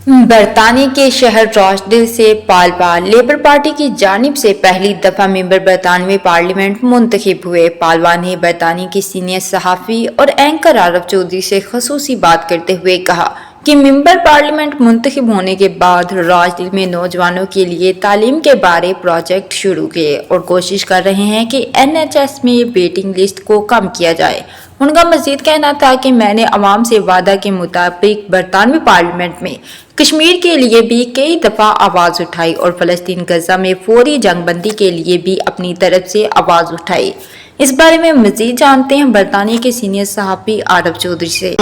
برطانیہ کے شہر روچڈیل سے پالوا لیبر پارٹی کی جانب سے پہلی دفعہ ممبر برطانوی پارلیمنٹ منتخب ہوئے۔ پالوا نے برطانیہ کے سینئر صحافی اور اینکر عارف چودھری سے خصوصی بات کرتے ہوئے کہا کہ ممبر پارلیمنٹ منتخب ہونے کے بعد روچڈیل میں نوجوانوں کے لیے تعلیم کے بارے پروجیکٹ شروع کیے اور کوشش کر رہے ہیں کہ NHS میں ویٹنگ لسٹ کو کم کیا جائے۔ ان کا مزید کہنا تھا کہ میں نے عوام سے وعدہ کے مطابق برطانوی پارلیمنٹ میں کشمیر کے لیے بھی کئی دفعہ آواز اٹھائی اور فلسطین غزہ میں فوری جنگ بندی کے لیے بھی اپنی طرف سے آواز اٹھائی۔ اس بارے میں مزید جانتے ہیں برطانیہ کے سینئر صحافی عارف چودھری سے۔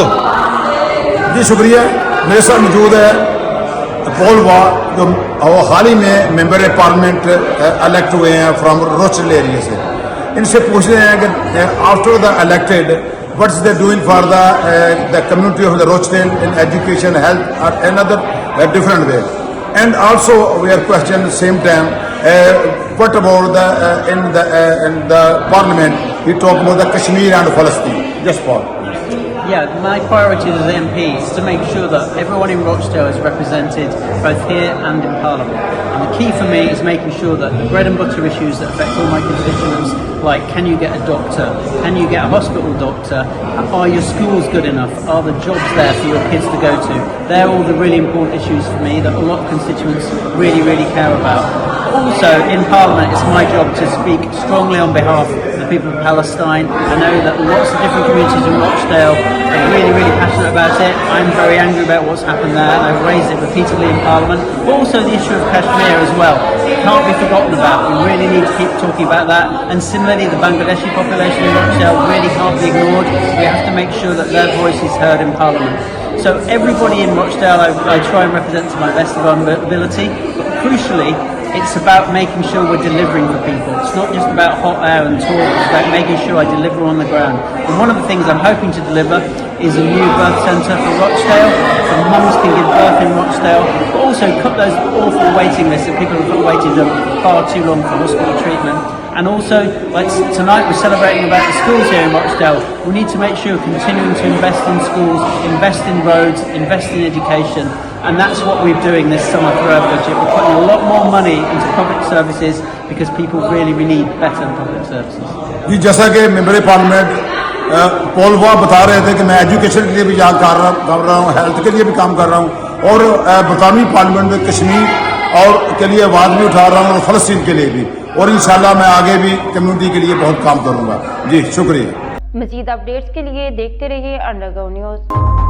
جی شکریہ، میرے ساتھ موجود ہے پاؤل جو حال ہی میں ممبر پارلیمنٹ الیکٹ ہوئے ہیں فرام روچڈیل ایریا سے۔ ان سے پوچھ رہے ہیں کہ after the elected what is they doing for the community of the Rochdale in education, health, or another different way. And also we are questioning at the same time what about in the parliament we talk about the Kashmir and Palestine. Yes, Paul. Yeah, my priority as an MP is to make sure that everyone in Rochdale is represented both here and in Parliament. And the key for me is making sure that the bread and butter issues that affect all my constituents, like can you get a doctor, can you get a hospital doctor, are your schools good enough, are the jobs there for your kids to go to, they're all the really important issues for me that a lot of constituents really, really care about. Also, in Parliament, it's my job to speak strongly on behalf of the people of Palestine. I know that lots of different communities in Rochdale are really, really passionate about it. I'm very angry about what's happened there, and I've raised it repeatedly in Parliament. But also the issue of Kashmir as well. It can't be forgotten about. We really need to keep talking about that. And similarly, the Bangladeshi population in Rochdale really can't be ignored. We have to make sure that their voice is heard in Parliament. So everybody in Rochdale I try and represent to my best of our ability. But crucially, it's about making sure we're delivering for people. It's not just about hot air and talk, it's about making sure I deliver on the ground. And one of the things I'm hoping to deliver is a new birth centre for Rochdale, so mums can give birth in Rochdale, but also cut those awful waiting lists that people have waited far too long for hospital treatment. And also, like tonight we're celebrating about the schools here in Rochdale. We need to make sure we're continuing to invest in schools, invest in roads, invest in education. And that's what we're doing this summer for our budget. We're putting a lot more money into public services because people really need better public services. جی جیسا کہ member parliament پول بتا رہے تھے کہ میں education کے لیے بھی یہاں کر رہا ہوں، ہیلتھ کے لیے بھی کام کر رہا ہوں، اور برطانوی پارلیمنٹ میں کشمیر اور کے لیے آواز بھی اٹھا رہا ہوں اور فلسطین کے لیے بھی، اور انشاءاللہ میں آگے بھی کمیونٹی کے لیے بہت کام کروں گا۔ جی شکریہ۔ مزید اپڈیٹس کے لیے دیکھتے رہیے انڈرگراؤنڈ نیوز۔